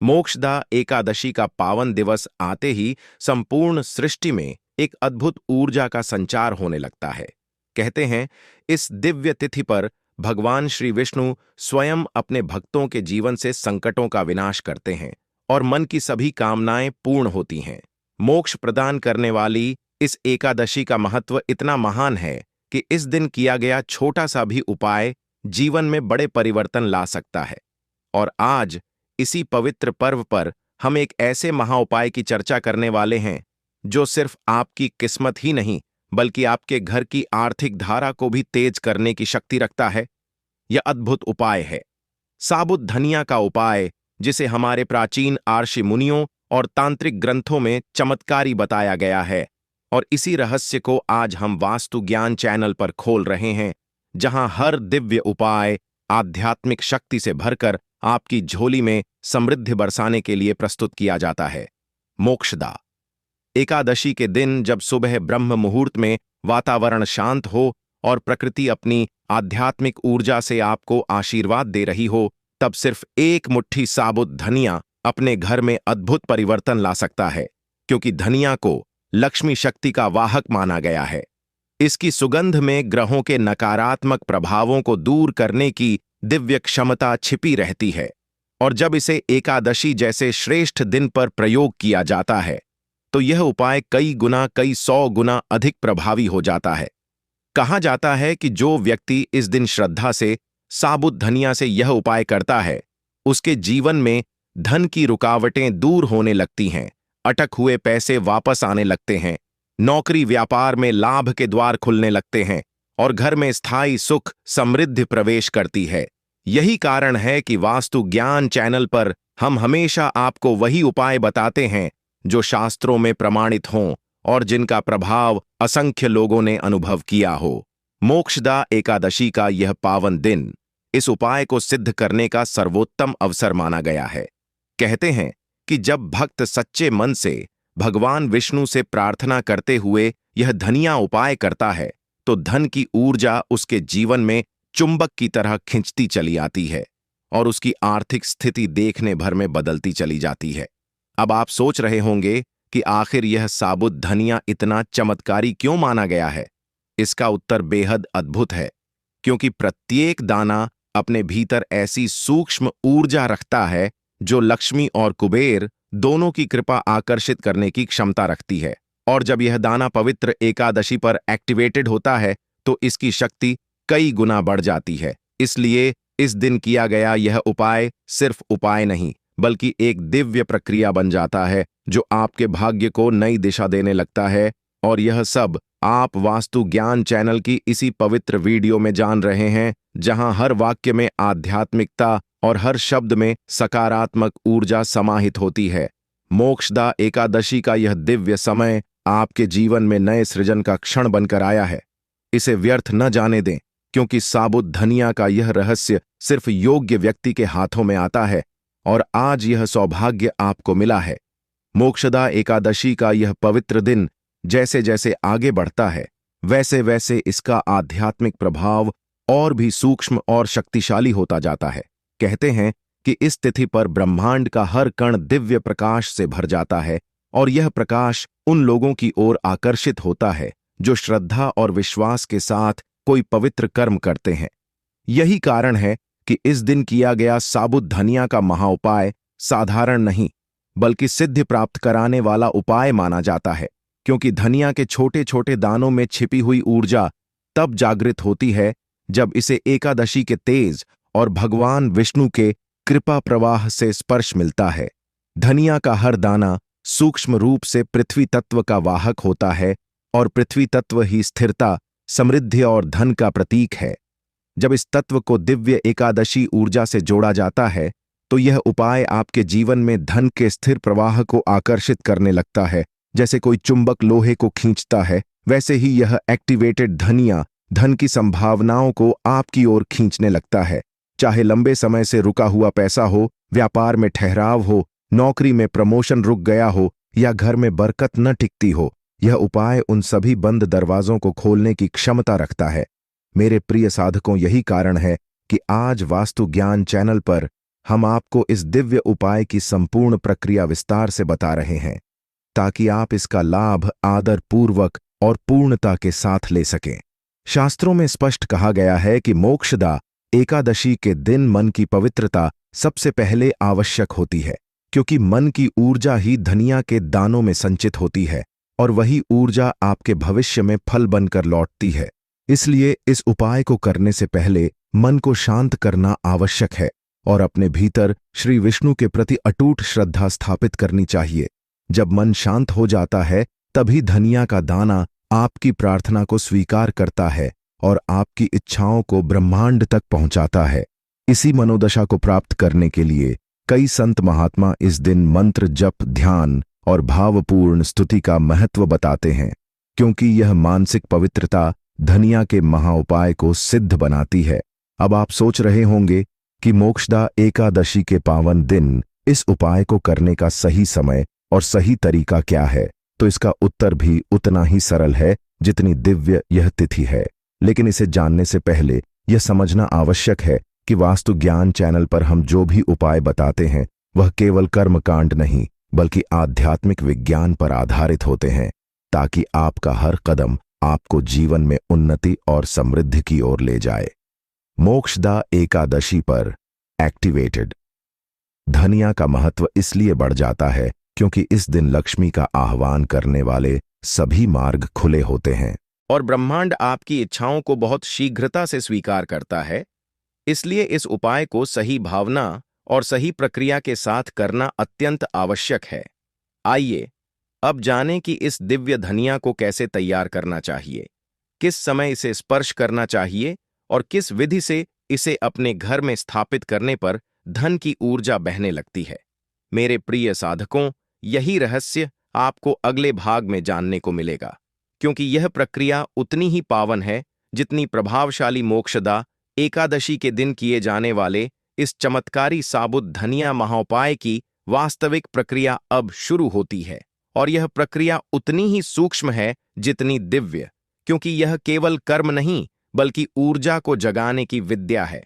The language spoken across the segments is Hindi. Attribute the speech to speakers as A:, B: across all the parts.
A: मोक्षदा एकादशी का पावन दिवस आते ही संपूर्ण सृष्टि में एक अद्भुत ऊर्जा का संचार होने लगता है। कहते हैं, इस दिव्य तिथि पर भगवान श्री विष्णु स्वयं अपने भक्तों के जीवन से संकटों का विनाश करते हैं और मन की सभी कामनाएं पूर्ण होती हैं। मोक्ष प्रदान करने वाली इस एकादशी का महत्व इतना महान है कि इस दिन किया गया छोटा सा भी उपाय जीवन में बड़े परिवर्तन ला सकता है। और आज इसी पवित्र पर्व पर हम एक ऐसे महाउपाय की चर्चा करने वाले हैं जो सिर्फ आपकी किस्मत ही नहीं बल्कि आपके घर की आर्थिक धारा को भी तेज करने की शक्ति रखता है। यह अद्भुत उपाय है साबुत धनिया का उपाय, जिसे हमारे प्राचीन आर्षि मुनियों और तांत्रिक ग्रंथों में चमत्कारी बताया गया है। और इसी रहस्य को आज हम वास्तु ज्ञान चैनल पर खोल रहे हैं, जहां हर दिव्य उपाय आध्यात्मिक शक्ति से भरकर आपकी झोली में समृद्धि बरसाने के लिए प्रस्तुत किया जाता है। मोक्षदा एकादशी के दिन जब सुबह ब्रह्म मुहूर्त में वातावरण शांत हो और प्रकृति अपनी आध्यात्मिक ऊर्जा से आपको आशीर्वाद दे रही हो, तब सिर्फ एक मुट्ठी साबुत धनिया अपने घर में अद्भुत परिवर्तन ला सकता है, क्योंकि धनिया को लक्ष्मी शक्ति का वाहक माना गया है। इसकी सुगंध में ग्रहों के नकारात्मक प्रभावों को दूर करने की दिव्य क्षमता छिपी रहती है, और जब इसे एकादशी जैसे श्रेष्ठ दिन पर प्रयोग किया जाता है तो यह उपाय कई 100 गुना अधिक प्रभावी हो जाता है। कहा जाता है कि जो व्यक्ति इस दिन श्रद्धा से साबुत धनिया से यह उपाय करता है, उसके जीवन में धन की रुकावटें दूर होने लगती हैं, अटक हुए पैसे वापस आने लगते हैं, नौकरी व्यापार में लाभ के द्वार खुलने लगते हैं और घर में स्थायी सुख समृद्धि प्रवेश करती है। यही कारण है कि वास्तु ज्ञान चैनल पर हम हमेशा आपको वही उपाय बताते हैं जो शास्त्रों में प्रमाणित हों और जिनका प्रभाव असंख्य लोगों ने अनुभव किया हो। मोक्षदा एकादशी का यह पावन दिन इस उपाय को सिद्ध करने का सर्वोत्तम अवसर माना गया है। कहते हैं कि जब भक्त सच्चे मन से भगवान विष्णु से प्रार्थना करते हुए यह धनिया उपाय करता है तो धन की ऊर्जा उसके जीवन में चुंबक की तरह खिंचती चली आती है और उसकी आर्थिक स्थिति देखने भर में बदलती चली जाती है। अब आप सोच रहे होंगे कि आखिर यह साबुत धनिया इतना चमत्कारी क्यों माना गया है। इसका उत्तर बेहद अद्भुत है, क्योंकि प्रत्येक दाना अपने भीतर ऐसी सूक्ष्म ऊर्जा रखता है जो लक्ष्मी और कुबेर दोनों की कृपा आकर्षित करने की क्षमता रखती है। और जब यह दाना पवित्र एकादशी पर एक्टिवेटेड होता है तो इसकी शक्ति कई गुना बढ़ जाती है। इसलिए इस दिन किया गया यह उपाय सिर्फ उपाय नहीं बल्कि एक दिव्य प्रक्रिया बन जाता है जो आपके भाग्य को नई दिशा देने लगता है। और यह सब आप वास्तु ज्ञान चैनल की इसी पवित्र वीडियो में जान रहे हैं, जहां हर वाक्य में आध्यात्मिकता और हर शब्द में सकारात्मक ऊर्जा समाहित होती है। मोक्षदा एकादशी का यह दिव्य समय आपके जीवन में नए सृजन का क्षण बनकर आया है। इसे व्यर्थ न जाने दें, क्योंकि साबुत धनिया का यह रहस्य सिर्फ योग्य व्यक्ति के हाथों में आता है और आज यह सौभाग्य आपको मिला है। मोक्षदा एकादशी का यह पवित्र दिन जैसे जैसे आगे बढ़ता है वैसे वैसे इसका आध्यात्मिक प्रभाव और भी सूक्ष्म और शक्तिशाली होता जाता है। कहते हैं कि इस तिथि पर ब्रह्मांड का हर कण दिव्य प्रकाश से भर जाता है और यह प्रकाश उन लोगों की ओर आकर्षित होता है जो श्रद्धा और विश्वास के साथ कोई पवित्र कर्म करते हैं। यही कारण है कि इस दिन किया गया साबुत धनिया का महाउपाय साधारण नहीं बल्कि सिद्धि प्राप्त कराने वाला उपाय माना जाता है, क्योंकि धनिया के छोटे छोटे दानों में छिपी हुई ऊर्जा तब जागृत होती है जब इसे एकादशी के तेज और भगवान विष्णु के कृपा प्रवाह से स्पर्श मिलता है। धनिया का हर दाना सूक्ष्म रूप से पृथ्वी तत्व का वाहक होता है और पृथ्वी तत्व ही स्थिरता, समृद्धि और धन का प्रतीक है। जब इस तत्व को दिव्य एकादशी ऊर्जा से जोड़ा जाता है तो यह उपाय आपके जीवन में धन के स्थिर प्रवाह को आकर्षित करने लगता है। जैसे कोई चुंबक लोहे को खींचता है, वैसे ही यह एक्टिवेटेड धनिया धन की संभावनाओं को आपकी ओर खींचने लगता है। चाहे लंबे समय से रुका हुआ पैसा हो, व्यापार में ठहराव हो, नौकरी में प्रमोशन रुक गया हो या घर में बरकत न टिकती हो, यह उपाय उन सभी बंद दरवाजों को खोलने की क्षमता रखता है। मेरे प्रिय साधकों, यही कारण है कि आज वास्तु ज्ञान चैनल पर हम आपको इस दिव्य उपाय की संपूर्ण प्रक्रिया विस्तार से बता रहे हैं ताकि आप इसका लाभ आदर पूर्वक और पूर्णता के साथ ले सकें। शास्त्रों में स्पष्ट कहा गया है कि मोक्षदा एकादशी के दिन मन की पवित्रता सबसे पहले आवश्यक होती है, क्योंकि मन की ऊर्जा ही धनिया के दानों में संचित होती है और वही ऊर्जा आपके भविष्य में फल बनकर लौटती है। इसलिए इस उपाय को करने से पहले मन को शांत करना आवश्यक है और अपने भीतर श्री विष्णु के प्रति अटूट श्रद्धा स्थापित करनी चाहिए। जब मन शांत हो जाता है तभी धनिया का दाना आपकी प्रार्थना को स्वीकार करता है और आपकी इच्छाओं को ब्रह्मांड तक पहुंचाता है। इसी मनोदशा को प्राप्त करने के लिए कई संत महात्मा इस दिन मंत्र जप, ध्यान और भावपूर्ण स्तुति का महत्व बताते हैं, क्योंकि यह मानसिक पवित्रता धनिया के महाउपाय को सिद्ध बनाती है। अब आप सोच रहे होंगे कि मोक्षदा एकादशी के पावन दिन इस उपाय को करने का सही समय और सही तरीका क्या है, तो इसका उत्तर भी उतना ही सरल है जितनी दिव्य यह तिथि है। लेकिन इसे जानने से पहले यह समझना आवश्यक है कि वास्तु ज्ञान चैनल पर हम जो भी उपाय बताते हैं वह केवल कर्मकांड नहीं बल्कि आध्यात्मिक विज्ञान पर आधारित होते हैं, ताकि आपका हर कदम आपको जीवन में उन्नति और समृद्धि की ओर ले जाए। मोक्षदा एकादशी पर एक्टिवेटेड धनिया का महत्व इसलिए बढ़ जाता है क्योंकि इस दिन लक्ष्मी का आह्वान करने वाले सभी मार्ग खुले होते हैं और ब्रह्मांड आपकी इच्छाओं को बहुत शीघ्रता से स्वीकार करता है। इसलिए इस उपाय को सही भावना और सही प्रक्रिया के साथ करना अत्यंत आवश्यक है। आइए अब जानें कि इस दिव्य धनिया को कैसे तैयार करना चाहिए, किस समय इसे स्पर्श करना चाहिए और किस विधि से इसे अपने घर में स्थापित करने पर धन की ऊर्जा बहने लगती है। मेरे प्रिय साधकों, यही रहस्य आपको अगले भाग में जानने को मिलेगा, क्योंकि यह प्रक्रिया उतनी ही पावन है जितनी प्रभावशाली मोक्षदा एकादशी के दिन किए जाने वाले इस चमत्कारी साबुत धनिया महाउपाय की वास्तविक प्रक्रिया अब शुरू होती है। और यह प्रक्रिया उतनी ही सूक्ष्म है जितनी दिव्य, क्योंकि यह केवल कर्म नहीं बल्कि ऊर्जा को जगाने की विद्या है।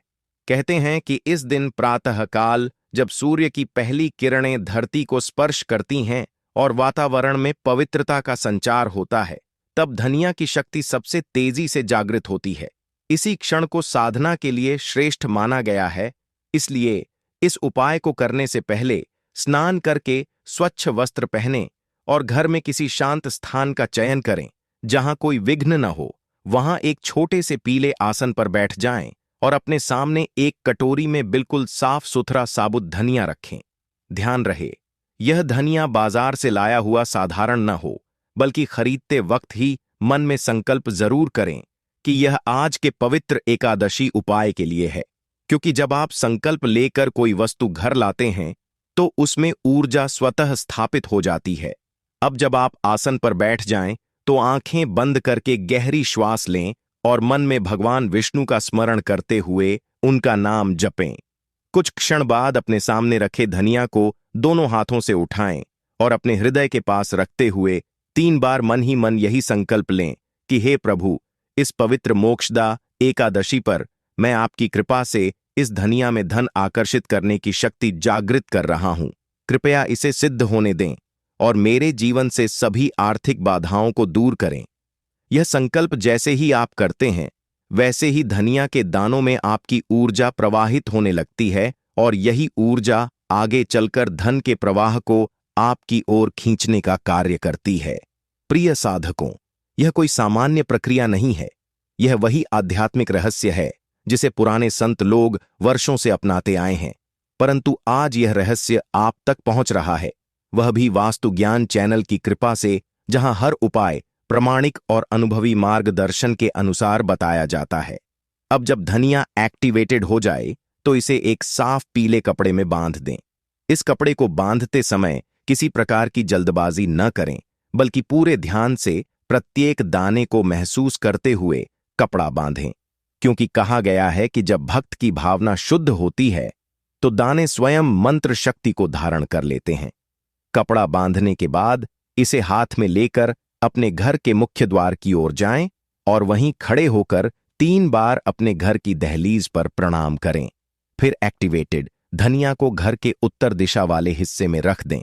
A: कहते हैं कि इस दिन प्रातःकाल जब सूर्य की पहली किरणें धरती को स्पर्श करती हैं और वातावरण में पवित्रता का संचार होता है, तब धनिया की शक्ति सबसे तेजी से जागृत होती है। इसी क्षण को साधना के लिए श्रेष्ठ माना गया है। इसलिए इस उपाय को करने से पहले स्नान करके स्वच्छ वस्त्र पहनें और घर में किसी शांत स्थान का चयन करें जहां कोई विघ्न न हो। वहां एक छोटे से पीले आसन पर बैठ जाएं और अपने सामने एक कटोरी में बिल्कुल साफ सुथरा साबुत धनिया रखें। ध्यान रहे, यह धनिया बाजार से लाया हुआ साधारण न हो, बल्कि खरीदते वक्त ही मन में संकल्प जरूर करें कि यह आज के पवित्र एकादशी उपाय के लिए है, क्योंकि जब आप संकल्प लेकर कोई वस्तु घर लाते हैं तो उसमें ऊर्जा स्वतः स्थापित हो जाती है। अब जब आप आसन पर बैठ जाएं तो आंखें बंद करके गहरी श्वास लें और मन में भगवान विष्णु का स्मरण करते हुए उनका नाम जपें। कुछ क्षण बाद अपने सामने रखे धनिया को दोनों हाथों से उठाएं और अपने हृदय के पास रखते हुए 3 बार मन ही मन यही संकल्प लें कि हे प्रभु, इस पवित्र मोक्षदा एकादशी पर मैं आपकी कृपा से इस धनिया में धन आकर्षित करने की शक्ति जागृत कर रहा हूं। कृपया इसे सिद्ध होने दें और मेरे जीवन से सभी आर्थिक बाधाओं को दूर करें। यह संकल्प जैसे ही आप करते हैं वैसे ही धनिया के दानों में आपकी ऊर्जा प्रवाहित होने लगती है और यही ऊर्जा आगे चलकर धन के प्रवाह को आपकी ओर खींचने का कार्य करती है। प्रिय साधकों, यह कोई सामान्य प्रक्रिया नहीं है। यह वही आध्यात्मिक रहस्य है जिसे पुराने संत लोग वर्षों से अपनाते आए हैं, परंतु आज यह रहस्य आप तक पहुंच रहा है, वह भी वास्तु ज्ञान चैनल की कृपा से, जहां हर उपाय प्रमाणिक और अनुभवी मार्गदर्शन के अनुसार बताया जाता है। अब जब धनिया एक्टिवेटेड हो जाए तो इसे एक साफ पीले कपड़े में बांध दें। इस कपड़े को बांधते समय किसी प्रकार की जल्दबाजी न करें, बल्कि पूरे ध्यान से प्रत्येक दाने को महसूस करते हुए कपड़ा बांधें, क्योंकि कहा गया है कि जब भक्त की भावना शुद्ध होती है तो दाने स्वयं मंत्र शक्ति को धारण कर लेते हैं। कपड़ा बांधने के बाद इसे हाथ में लेकर अपने घर के मुख्य द्वार की ओर जाएं और वहीं खड़े होकर 3 बार अपने घर की दहलीज पर प्रणाम करें। फिर एक्टिवेटेड धनिया को घर के उत्तर दिशा वाले हिस्से में रख दें,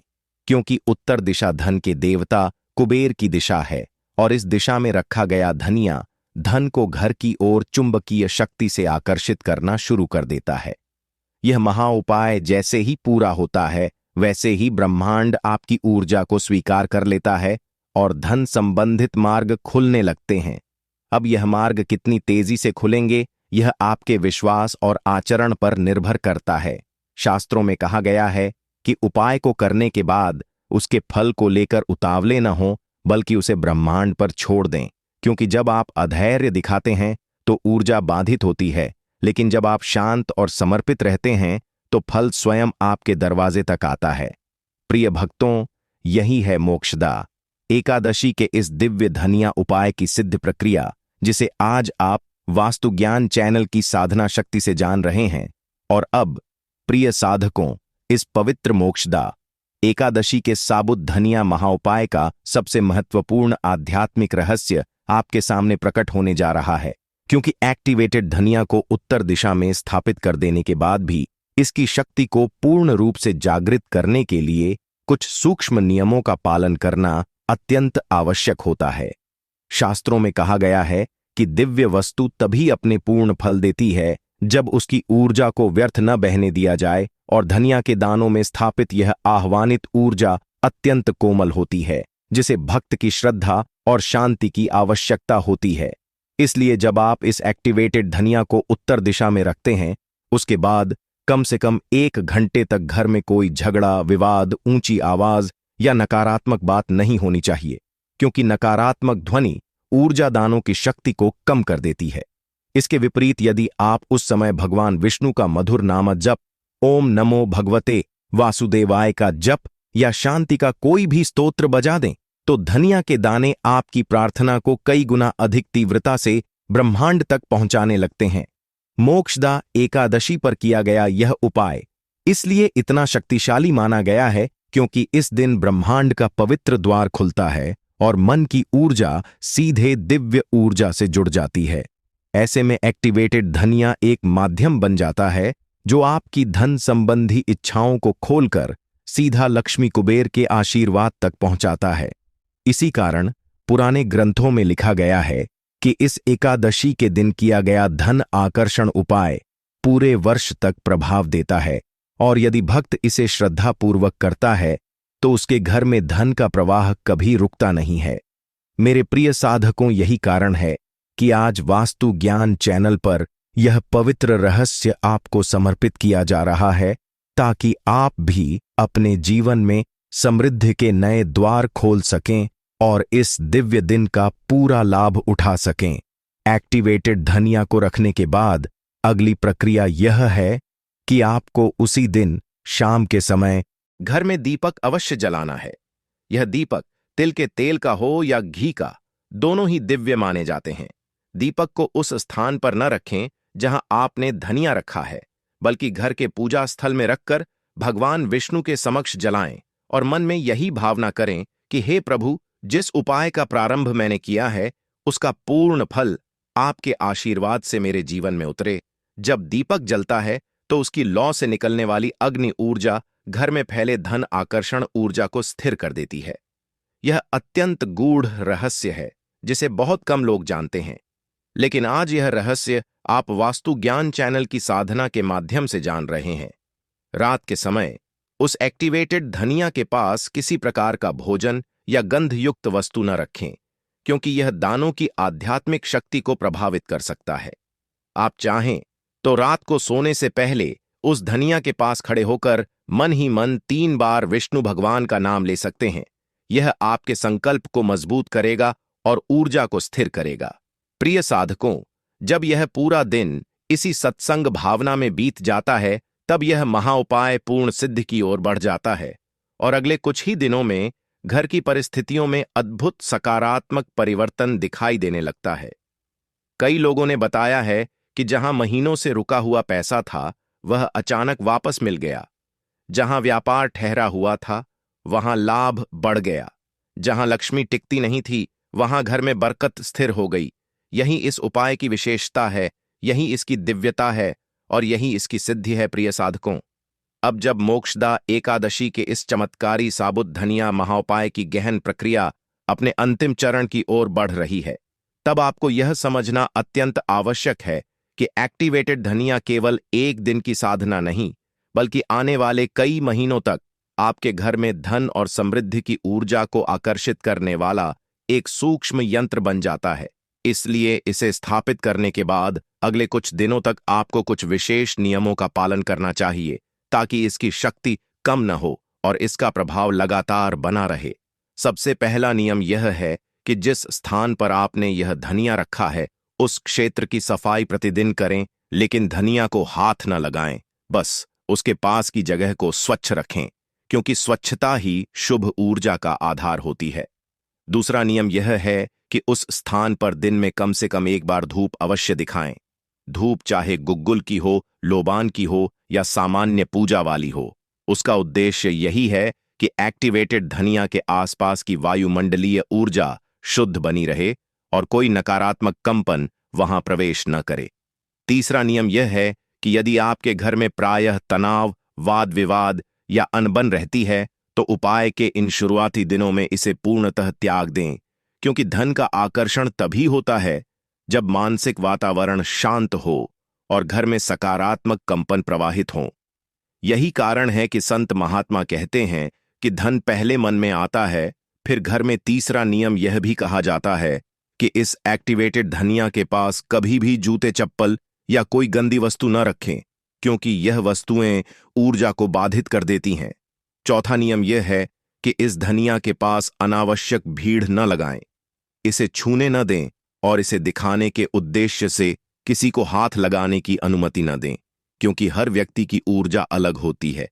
A: क्योंकि उत्तर दिशा धन के देवता कुबेर की दिशा है और इस दिशा में रखा गया धनिया धन को घर की ओर चुंबकीय शक्ति से आकर्षित करना शुरू कर देता है। यह महाउपाय जैसे ही पूरा होता है, वैसे ही ब्रह्मांड आपकी ऊर्जा को स्वीकार कर लेता है और धन संबंधित मार्ग खुलने लगते हैं। अब यह मार्ग कितनी तेजी से खुलेंगे, यह आपके विश्वास और आचरण पर निर्भर करता है। शास्त्रों में कहा गया है कि उपाय को करने के बाद उसके फल को लेकर उतावले न हों, बल्कि उसे ब्रह्मांड पर छोड़ दें, क्योंकि जब आप अधैर्य दिखाते हैं तो ऊर्जा बाधित होती है, लेकिन जब आप शांत और समर्पित रहते हैं तो फल स्वयं आपके दरवाजे तक आता है। प्रिय भक्तों, यही है मोक्षदा एकादशी के इस दिव्य धनिया उपाय की सिद्ध प्रक्रिया, जिसे आज आप वास्तु ज्ञान चैनल की साधना शक्ति से जान रहे हैं। और अब प्रिय साधकों, इस पवित्र मोक्षदा एकादशी के साबुत धनिया महाउपाय का सबसे महत्वपूर्ण आध्यात्मिक रहस्य आपके सामने प्रकट होने जा रहा है, क्योंकि एक्टिवेटेड धनिया को उत्तर दिशा में स्थापित कर देने के बाद भी इसकी शक्ति को पूर्ण रूप से जागृत करने के लिए कुछ सूक्ष्म नियमों का पालन करना अत्यंत आवश्यक होता है। शास्त्रों में कहा गया है कि दिव्य वस्तु तभी अपने पूर्ण फल देती है जब उसकी ऊर्जा को व्यर्थ न बहने दिया जाए, और धनिया के दानों में स्थापित यह आह्वानित ऊर्जा अत्यंत कोमल होती है, जिसे भक्त की श्रद्धा और शांति की आवश्यकता होती है। इसलिए जब आप इस एक्टिवेटेड धनिया को उत्तर दिशा में रखते हैं, उसके बाद कम से कम 1 घंटे तक घर में कोई झगड़ा, विवाद, ऊंची आवाज या नकारात्मक बात नहीं होनी चाहिए, क्योंकि नकारात्मक ध्वनि ऊर्जा दानों की शक्ति को कम कर देती है। इसके विपरीत यदि आप उस समय भगवान विष्णु का मधुर नाम जप, ओम नमो भगवते वासुदेवाय का जप या शांति का कोई भी स्तोत्र बजा दें, तो धनिया के दाने आपकी प्रार्थना को कई गुना अधिक तीव्रता से ब्रह्मांड तक पहुंचाने लगते हैं। मोक्षदा एकादशी पर किया गया यह उपाय इसलिए इतना शक्तिशाली माना गया है क्योंकि इस दिन ब्रह्मांड का पवित्र द्वार खुलता है और मन की ऊर्जा सीधे दिव्य ऊर्जा से जुड़ जाती है। ऐसे में एक्टिवेटेड धनिया एक माध्यम बन जाता है जो आपकी धन संबंधी इच्छाओं को खोलकर सीधा लक्ष्मी कुबेर के आशीर्वाद तक पहुंचाता है। इसी कारण पुराने ग्रंथों में लिखा गया है कि इस एकादशी के दिन किया गया धन आकर्षण उपाय पूरे वर्ष तक प्रभाव देता है, और यदि भक्त इसे श्रद्धापूर्वक करता है तो उसके घर में धन का प्रवाह कभी रुकता नहीं है। मेरे प्रिय साधकों, यही कारण है कि आज वास्तु ज्ञान चैनल पर यह पवित्र रहस्य आपको समर्पित किया जा रहा है, ताकि आप भी अपने जीवन में समृद्धि के नए द्वार खोल सकें और इस दिव्य दिन का पूरा लाभ उठा सकें। एक्टिवेटेड धनिया को रखने के बाद अगली प्रक्रिया यह है कि आपको उसी दिन शाम के समय घर में दीपक अवश्य जलाना है। यह दीपक तिल के तेल का हो या घी का, दोनों ही दिव्य माने जाते हैं। दीपक को उस स्थान पर न रखें जहां आपने धनिया रखा है, बल्कि घर के पूजा स्थल में रखकर भगवान विष्णु के समक्ष जलाएं और मन में यही भावना करें कि हे प्रभु, जिस उपाय का प्रारंभ मैंने किया है उसका पूर्ण फल आपके आशीर्वाद से मेरे जीवन में उतरे। जब दीपक जलता है तो उसकी लौ से निकलने वाली अग्नि ऊर्जा घर में फैले धन आकर्षण ऊर्जा को स्थिर कर देती है। यह अत्यंत गूढ़ रहस्य है जिसे बहुत कम लोग जानते हैं, लेकिन आज यह रहस्य आप वास्तु ज्ञान चैनल की साधना के माध्यम से जान रहे हैं। रात के समय उस एक्टिवेटेड धनिया के पास किसी प्रकार का भोजन या गंधयुक्त वस्तु न रखें, क्योंकि यह दानों की आध्यात्मिक शक्ति को प्रभावित कर सकता है। आप चाहें तो रात को सोने से पहले उस धनिया के पास खड़े होकर मन ही मन 3 बार विष्णु भगवान का नाम ले सकते हैं। यह आपके संकल्प को मजबूत करेगा और ऊर्जा को स्थिर करेगा। प्रिय साधकों, जब यह पूरा दिन इसी सत्संग भावना में बीत जाता है, तब यह महाउपाय पूर्ण सिद्धि की ओर बढ़ जाता है और अगले कुछ ही दिनों में घर की परिस्थितियों में अद्भुत सकारात्मक परिवर्तन दिखाई देने लगता है। कई लोगों ने बताया है कि जहां महीनों से रुका हुआ पैसा था, वह अचानक वापस मिल गया। जहां व्यापार ठहरा हुआ था, वहां लाभ बढ़ गया। जहां लक्ष्मी टिकती नहीं थी, वहां घर में बरकत स्थिर हो गई। यही इस उपाय की विशेषता है, यही इसकी दिव्यता है और यही इसकी सिद्धि है। प्रिय साधकों, अब जब मोक्षदा एकादशी के इस चमत्कारी साबुत धनिया महाउपाय की गहन प्रक्रिया अपने अंतिम चरण की ओर बढ़ रही है, तब आपको यह समझना अत्यंत आवश्यक है कि एक्टिवेटेड धनिया केवल एक दिन की साधना नहीं, बल्कि आने वाले कई महीनों तक आपके घर में धन और समृद्धि की ऊर्जा को आकर्षित करने वाला एक सूक्ष्म यंत्र बन जाता है। इसलिए इसे स्थापित करने के बाद अगले कुछ दिनों तक आपको कुछ विशेष नियमों का पालन करना चाहिए, ताकि इसकी शक्ति कम न हो और इसका प्रभाव लगातार बना रहे। सबसे पहला नियम यह है कि जिस स्थान पर आपने यह धनिया रखा है, उस क्षेत्र की सफाई प्रतिदिन करें, लेकिन धनिया को हाथ न लगाएं। बस उसके पास की जगह को स्वच्छ रखें, क्योंकि स्वच्छता ही शुभ ऊर्जा का आधार होती है। दूसरा नियम यह है कि उस स्थान पर दिन में कम से कम एक बार धूप अवश्य दिखाएं। धूप चाहे गुग्गुल की हो, लोबान की हो या सामान्य पूजा वाली हो, उसका उद्देश्य यही है कि एक्टिवेटेड धनिया के आसपास की वायुमंडलीय ऊर्जा शुद्ध बनी रहे और कोई नकारात्मक कंपन वहां प्रवेश न करे। तीसरा नियम यह है कि यदि आपके घर में प्रायः तनाव, वाद विवाद या अनबन रहती है, तो उपाय के इन शुरुआती दिनों में इसे पूर्णतः त्याग दें, क्योंकि धन का आकर्षण तभी होता है जब मानसिक वातावरण शांत हो और घर में सकारात्मक कंपन प्रवाहित हों। यही कारण है कि संत महात्मा कहते हैं कि धन पहले मन में आता है, फिर घर में। तीसरा नियम यह भी कहा जाता है कि इस एक्टिवेटेड धनिया के पास कभी भी जूते, चप्पल या कोई गंदी वस्तु न रखें, क्योंकि यह वस्तुएं ऊर्जा को बाधित कर देती हैं। चौथा नियम यह है कि इस धनिया के पास अनावश्यक भीड़ न लगाएं, इसे छूने न दें और इसे दिखाने के उद्देश्य से किसी को हाथ लगाने की अनुमति न दें, क्योंकि हर व्यक्ति की ऊर्जा अलग होती है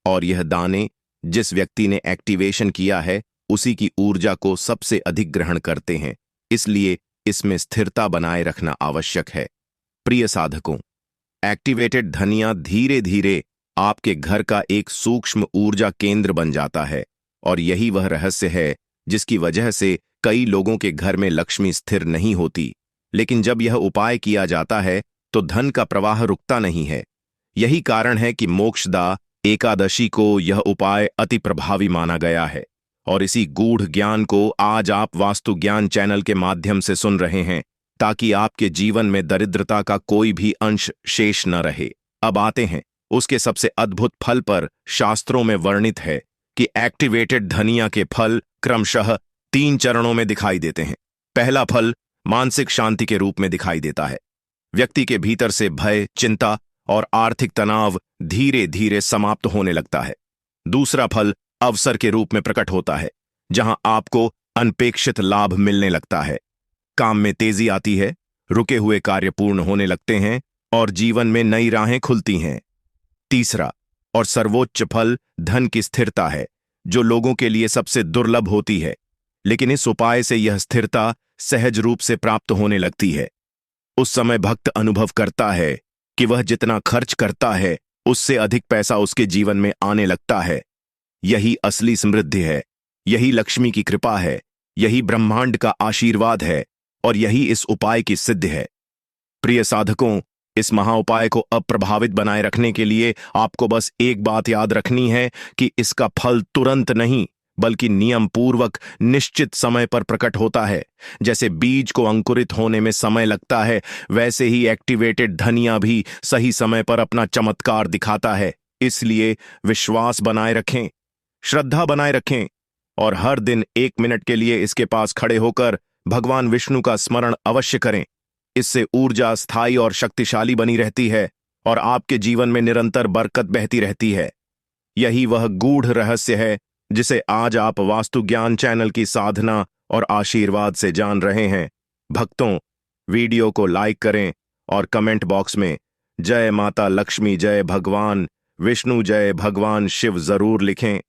A: और यह दाने जिस व्यक्ति ने एक्टिवेशन किया है उसी की ऊर्जा को सबसे अधिक ग्रहण करते हैं। इसलिए इसमें स्थिरता बनाए रखना आवश्यक है। प्रिय साधकों, एक्टिवेटेड धनिया धीरे धीरे आपके घर का एक सूक्ष्म ऊर्जा केंद्र बन जाता है और यही वह रहस्य है जिसकी वजह से कई लोगों के घर में लक्ष्मी स्थिर नहीं होती। लेकिन जब यह उपाय किया जाता है तो धन का प्रवाह रुकता नहीं है। यही कारण है कि मोक्षदा एकादशी को यह उपाय अति प्रभावी माना गया है और इसी गूढ़ ज्ञान को आज आप वास्तु ज्ञान चैनल के माध्यम से सुन रहे हैं, ताकि आपके जीवन में दरिद्रता का कोई भी अंश शेष न रहे। अब आते हैं उसके सबसे अद्भुत फल पर। शास्त्रों में वर्णित है कि एक्टिवेटेड धनिया के फल क्रमशः 3 चरणों में दिखाई देते हैं। पहला फल मानसिक शांति के रूप में दिखाई देता है। व्यक्ति के भीतर से भय, चिंता और आर्थिक तनाव धीरे धीरे समाप्त होने लगता है। दूसरा फल अवसर के रूप में प्रकट होता है, जहां आपको अनपेक्षित लाभ मिलने लगता है। काम में तेजी आती है, रुके हुए कार्य पूर्ण होने लगते हैं और जीवन में नई राहें खुलती हैं। तीसरा और सर्वोच्च फल धन की स्थिरता है, जो लोगों के लिए सबसे दुर्लभ होती है, लेकिन इस उपाय से यह स्थिरता सहज रूप से प्राप्त होने लगती है। उस समय भक्त अनुभव करता है कि वह जितना खर्च करता है उससे अधिक पैसा उसके जीवन में आने लगता है। यही असली समृद्धि है, यही लक्ष्मी की कृपा है, यही ब्रह्मांड का आशीर्वाद है और यही इस उपाय की सिद्धि है। प्रिय साधकों, इस महाउपाय को अप्रभावित बनाए रखने के लिए आपको बस एक बात याद रखनी है कि इसका फल तुरंत नहीं, बल्कि नियम पूर्वक निश्चित समय पर प्रकट होता है। जैसे बीज को अंकुरित होने में समय लगता है, वैसे ही एक्टिवेटेड धनिया भी सही समय पर अपना चमत्कार दिखाता है। इसलिए विश्वास बनाए रखें, श्रद्धा बनाए रखें और हर दिन 1 मिनट के लिए इसके पास खड़े होकर भगवान विष्णु का स्मरण अवश्य करें। इससे ऊर्जा स्थायी और शक्तिशाली बनी रहती है और आपके जीवन में निरंतर बरकत बहती रहती है। यही वह गूढ़ रहस्य है जिसे आज आप वास्तु ज्ञान चैनल की साधना और आशीर्वाद से जान रहे हैं। भक्तों, वीडियो को लाइक करें और कमेंट बॉक्स में जय माता लक्ष्मी, जय भगवान विष्णु, जय भगवान शिव जरूर लिखें।